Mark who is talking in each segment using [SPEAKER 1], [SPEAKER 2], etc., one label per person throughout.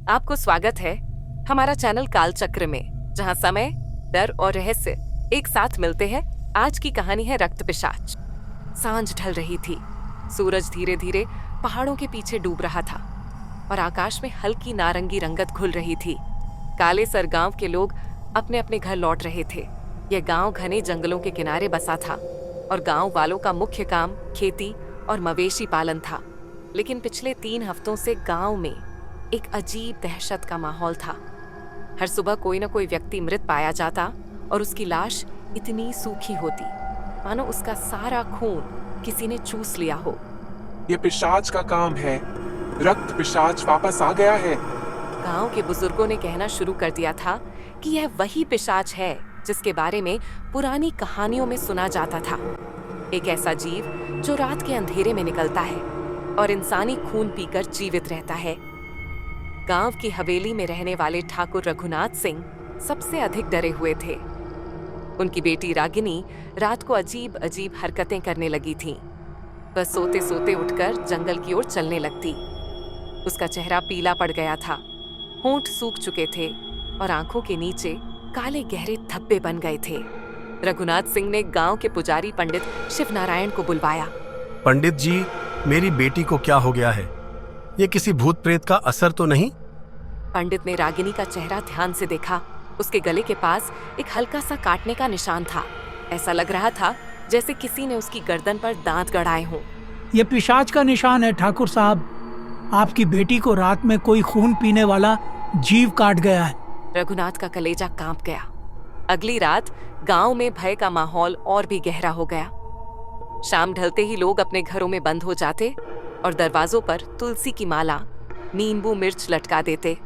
[SPEAKER 1] आपको स्वागत है हमारा चैनल कालचक्र में, जहां समय, डर और रहस्य एक साथ मिलते हैं। आज की कहानी है रक्त पिशाच। सांझ ढल रही थी, सूरज धीरे धीरे पहाड़ों के पीछे डूब रहा था और आकाश में हल्की नारंगी रंगत घुल रही थी। काले सर गांव के लोग अपने अपने घर लौट रहे थे। यह गांव घने जंगलों के किनारे बसा था और गांव वालों का मुख्य काम खेती और मवेशी पालन था। लेकिन पिछले 3 हफ्तों से गांव में एक अजीब दहशत का माहौल था। हर सुबह कोई न कोई व्यक्ति मृत पाया जाता और उसकी लाश इतनी सूखी होती मानो उसका सारा खून किसी ने चूस लिया हो।
[SPEAKER 2] ये पिशाच का काम है। रक्त पिशाच वापस आ गया है।
[SPEAKER 1] गांव के बुजुर्गों ने कहना शुरू कर दिया था कि यह वही पिशाच है जिसके बारे में पुरानी कहानियों में सुना जाता था। एक ऐसा जीव जो रात के अंधेरे में निकलता है और इंसानी खून पीकर जीवित रहता है। गांव की हवेली में रहने वाले ठाकुर रघुनाथ सिंह सबसे अधिक डरे हुए थे। उनकी बेटी रागिनी रात को अजीब अजीब हरकतें करने लगी थी। वह सोते सोते उठकर जंगल की ओर चलने लगती। उसका चेहरा पीला पड़ गया था, होंठ सूख चुके थे और आंखों के नीचे काले गहरे धब्बे बन गए थे। रघुनाथ सिंह ने गांव के पुजारी पंडित शिवनारायण को बुलवाया।
[SPEAKER 3] पंडित जी, मेरी बेटी को क्या हो गया है? ये किसी भूत प्रेत का असर तो नहीं?
[SPEAKER 1] पंडित ने रागिनी का चेहरा ध्यान से देखा। उसके गले के पास एक हल्का सा काटने का निशान था। ऐसा लग रहा था जैसे किसी ने उसकी गर्दन पर दांत गड़ाए हों।
[SPEAKER 4] ये पिशाच का निशान है ठाकुर साहब। आपकी बेटी को रात में कोई खून पीने वाला जीव काट गया है।
[SPEAKER 1] रघुनाथ का कलेजा कांप गया। अगली रात गांव में भय का माहौल और भी गहरा हो गया। शाम ढलते ही लोग अपने घरों में बंद हो जाते और दरवाजों पर तुलसी की माला, नींबू मिर्च लटका देते।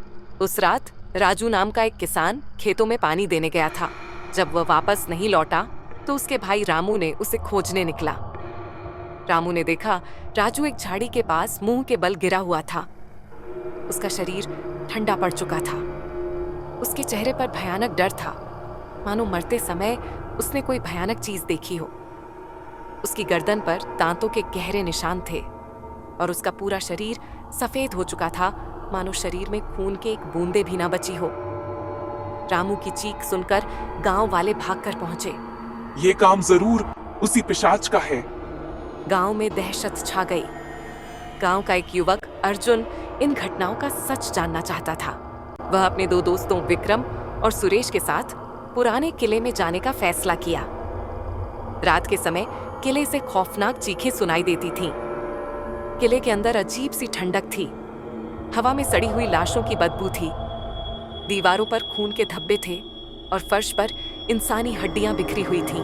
[SPEAKER 1] उस रात राजू नाम का एक किसान खेतों में पानी देने गया था। जब वह वापस नहीं लौटा तो उसके भाई रामू ने उसे खोजने निकला। रामू ने देखा राजू एक झाड़ी के पास मुंह के बल गिरा हुआ था। उसका शरीर ठंडा पड़ चुका था। उसके चेहरे पर भयानक डर था, मानो मरते समय उसने कोई भयानक चीज देखी हो। उसकी गर्दन पर दांतों के गहरे निशान थे और उसका पूरा शरीर सफेद हो चुका था, मानो शरीर में खून के एक बूंदे भी ना बची हो। रामू की चीख सुनकर गांव वाले भागकर पहुंचे।
[SPEAKER 2] ये काम जरूर उसी पिशाच का है।
[SPEAKER 1] गांव में दहशत छा गई। गांव का एक युवक अर्जुन इन घटनाओं का सच जानना चाहता था। वह अपने 2 दोस्तों विक्रम और सुरेश के साथ पुराने किले में जाने का फैसला किया। रात के समय किले से खौफनाक चीखें सुनाई देती थीं। किले के अंदर अजीब सी ठंडक थी। हवा में सड़ी हुई लाशों की बदबू थी। दीवारों पर खून के धब्बे थे और फर्श पर इंसानी हड्डियां बिखरी हुई थीं।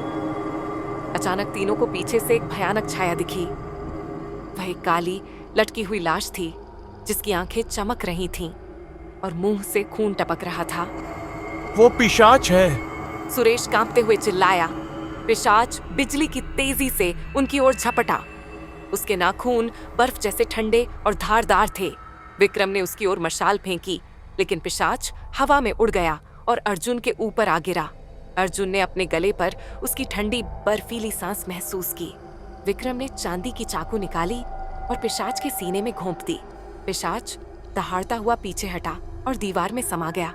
[SPEAKER 1] अचानक तीनों को पीछे से एक भयानक छाया दिखी। वह एक काली लटकी हुई लाश थी जिसकी आंखें चमक रही थीं और मुंह से खून टपक रहा था।
[SPEAKER 3] वो पिशाच है।
[SPEAKER 1] सुरेश कांपते हुए चिल्लाया। पिशाच बिजली की तेजी से उनकी ओर झपटा। उसके नाखून बर्फ जैसे ठंडे और धारदार थे। विक्रम ने उसकी ओर मशाल फेंकी, लेकिन पिशाच हवा में उड़ गया और अर्जुन के ऊपर आ गिरा। अर्जुन ने अपने गले पर उसकी ठंडी बर्फीली सांस महसूस की। विक्रम ने चांदी की चाकू निकाली और पिशाच के सीने में घोंप दी। पिशाच दहाड़ता हुआ पीछे हटा और दीवार में समा गया।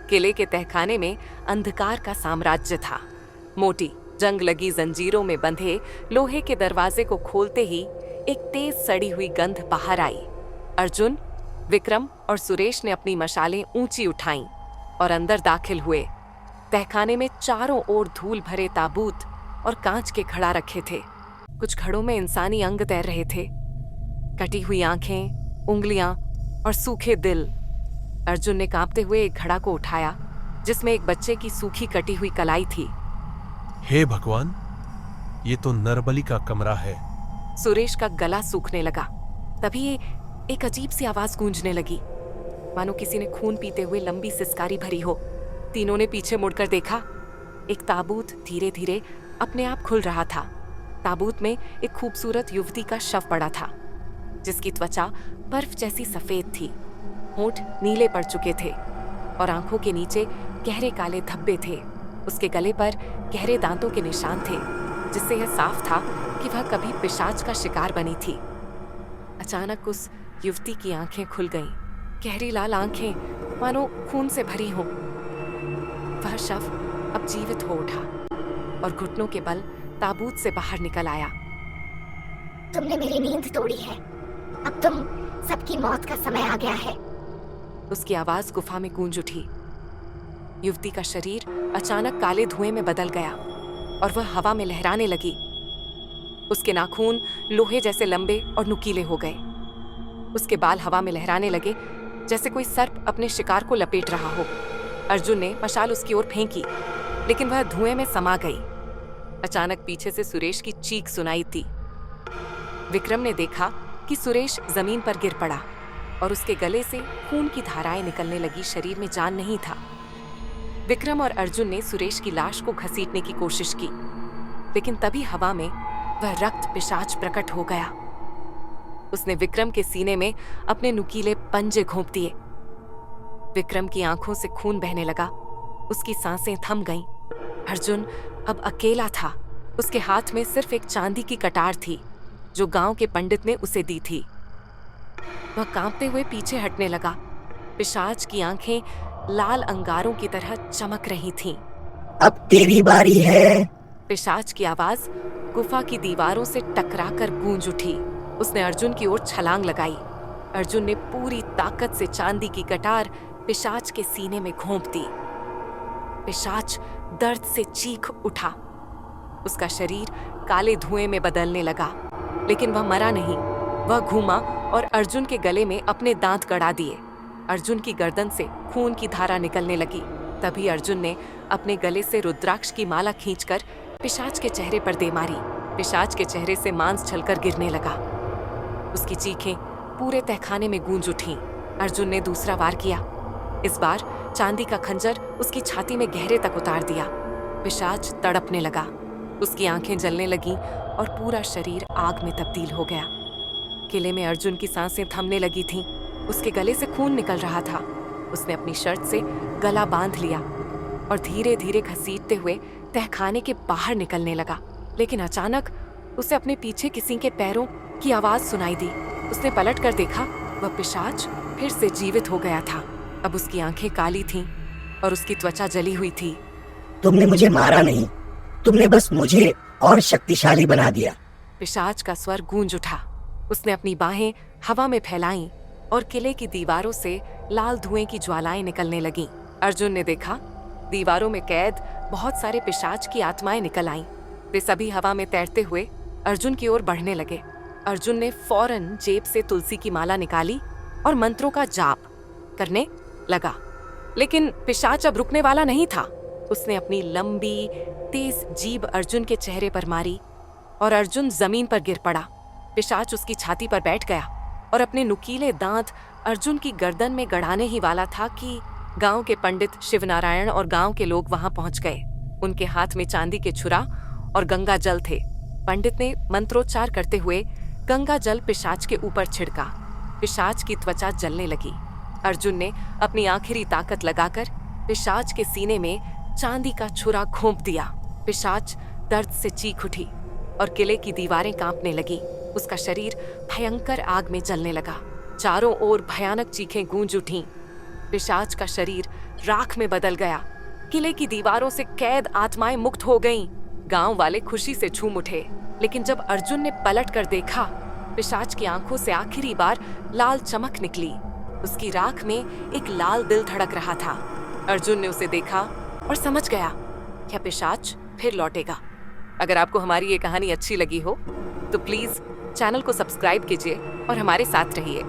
[SPEAKER 1] किले के तहखाने में अंधकार का साम्राज्य था। मोटी जंग लगी जंजीरों में बंधे लोहे के दरवाजे को खोलते ही एक तेज सड़ी हुई गंध बाहर आई। अर्जुन, विक्रम और सुरेश ने अपनी मशालें ऊंची उठाईं और अंदर दाखिल हुए। तहखाने में चारों ओर धूल भरे ताबूत और कांच के घड़ा रखे थे। कुछ घड़ों में इंसानी अंग तैर रहे थे, कटी हुई आंखें, उंगलियां और सूखे दिल। अर्जुन ने कांपते हुए एक घड़ा को उठाया जिसमें एक बच्चे की सूखी कटी हुई कलाई थी।
[SPEAKER 3] हे भगवान, ये तो नरबली का कमरा है।
[SPEAKER 1] सुरेश का गला सूखने लगा। तभी एक अजीब सी आवाज गूंजने लगी, मानो किसी ने खून पीते हुए लंबी सिसकारी भरी हो। तीनों ने पीछे मुड़कर देखा। एक ताबूत धीरे धीरे अपने आप खुल रहा था। ताबूत में एक खूबसूरत युवती का शव पड़ा था, जिसकी त्वचा बर्फ जैसी सफेद थी। होंठ नीले पड़ चुके थे और आंखों के नीचे गहरे काले धब्बे थे। उसके गले पर गहरे दांतों के निशान थे, जिससे यह साफ था कि वह कभी पिशाच का शिकार बनी थी। अचानक उस युवती की आंखें खुल गईं गहरी लाल आंखें मानो खून से भरी हों। वह शव अब जीवित हो उठा और घुटनों के बल ताबूत से बाहर निकल आया।
[SPEAKER 5] तुमने मेरी नींद तोड़ी है। अब तुम सबकी मौत का समय आ गया है।
[SPEAKER 1] उसकी आवाज गुफा में गूंज उठी। युवती का शरीर अचानक काले धुएं में बदल गया और वह हवा में लहराने लगी। उसके नाखून लोहे जैसे लंबे और नुकीले हो गए। उसके बाल हवा में लहराने लगे जैसे कोई सर्प अपने शिकार को लपेट रहा हो। अर्जुन ने मशाल उसकी ओर फेंकी, लेकिन वह धुएं में समा गई। अचानक पीछे से सुरेश की चीख सुनाई दी। विक्रम ने देखा कि सुरेश जमीन पर गिर पड़ा और उसके गले से खून की धाराएं निकलने लगी। शरीर में जान नहीं था। विक्रम और अर्जुन ने सुरेश की लाश को घसीटने की कोशिश की, लेकिन तभी हवा में वह रक्त पिशाच प्रकट हो गया। उसने विक्रम के सीने में अपने नुकीले पंजे घोंप दिए। विक्रम की आंखों से खून बहने लगा। उसकी सांसें थम गईं। अर्जुन अब अकेला था। उसके हाथ में सिर्फ एक चांदी की कटार थी जो गांव के पंडित ने उसे दी थी। वह कांपते हुए पीछे हटने लगा। पिशाच की आंखें लाल अंगारों की तरह चमक रही थीं।
[SPEAKER 5] अब तेरी बारी है।
[SPEAKER 1] पिशाच की आवाज गुफा की दीवारों से टकराकर गूंज उठी। उसने अर्जुन की ओर छलांग लगाई। अर्जुन ने पूरी ताकत से चांदी की कटार पिशाच के सीने में घोंप दी। पिशाच दर्द से चीख उठा। उसका शरीर काले धुएं में बदलने लगा, लेकिन वह मरा नहीं। वह घूमा और अर्जुन के गले में अपने दांत गड़ा दिए। अर्जुन की गर्दन से खून की धारा निकलने लगी। तभी अर्जुन ने अपने गले से रुद्राक्ष की माला खींचकर पिशाच के चेहरे पर दे मारी। पिशाच के चेहरे से मांस छलकर गिरने लगा। उसकी चीखें पूरे तहखाने में गूंज उठीं। अर्जुन ने दूसरा वार किया। इस बार चांदी का खंजर उसकी छाती में गहरे तक उतार दिया। पिशाच तड़पने लगा। उसकी आंखें जलने लगीं और पूरा शरीर आग में तब्दील हो गया। किले में अर्जुन की सांसें थमने लगी थीं। उसके गले से खून निकल रहा था। उसने अपनी शर्ट से गला बांध लिया और धीरे धीरे घसीटते हुए तहखाने के बाहर निकलने लगा। लेकिन अचानक उसे अपने पीछे किसी के पैरों की आवाज सुनाई दी। उसने पलट कर देखा। वह पिशाच फिर से जीवित हो गया था। अब उसकी आंखें काली थीं और उसकी त्वचा जली हुई थी।
[SPEAKER 5] तुमने मुझे मारा नहीं, तुमने बस मुझे और शक्तिशाली बना दिया।
[SPEAKER 1] पिशाच का स्वर गूंज उठा। उसने अपनी बाहें हवा में फैलाईं और किले की दीवारों से लाल धुएं की ज्वालाएं निकलने लगीं। अर्जुन ने देखा दीवारों में कैद बहुत सारे पिशाच की आत्माएं निकल आईं। वे सभी हवा में तैरते हुए अर्जुन की ओर बढ़ने लगे। अर्जुन ने फौरन जेब से तुलसी की माला निकाली और मंत्रों का जाप करने लगा। लेकिन पिशाच अब रुकने वाला नहीं था। उसने अपनी लंबी तेज जीभ अर्जुन के चेहरे पर मारी और अर्जुन जमीन पर गिर पड़ा। पिशाच उसकी छाती पर बैठ गया और अपने नुकीले दांत अर्जुन की गर्दन में गड़ाने ही वाला था कि गांव के पंडित शिवनारायण और गांव के लोग वहां पहुंच गए। उनके हाथ में चांदी के छुरा और गंगा जल थे। पंडित ने मंत्रोच्चार करते हुए गंगा जल पिशाच के ऊपर छिड़का। पिशाच की त्वचा जलने लगी। अर्जुन ने अपनी आखिरी ताकत लगाकर पिशाच के सीने में चांदी का छुरा घोंप दिया। पिशाच दर्द से चीख उठी और किले की दीवारें कांपने लगी। उसका शरीर भयंकर आग में जलने लगा। चारों ओर भयानक चीखें गूंज उठीं। पिशाच का शरीर राख में बदल गया। किले की दीवारों से कैद आत्माएं मुक्त हो गईं। गांव वाले खुशी से झूम उठे। लेकिन जब अर्जुन ने पलट कर देखा, पिशाच की आंखों से आखिरी बार लाल चमक निकली। उसकी राख में एक लाल दिल धड़क रहा था। अर्जुन ने उसे देखा और समझ गया क्या पिशाच फिर लौटेगा। अगर आपको हमारी ये कहानी अच्छी लगी हो तो प्लीज चैनल को सब्सक्राइब कीजिए और हमारे साथ रहिए।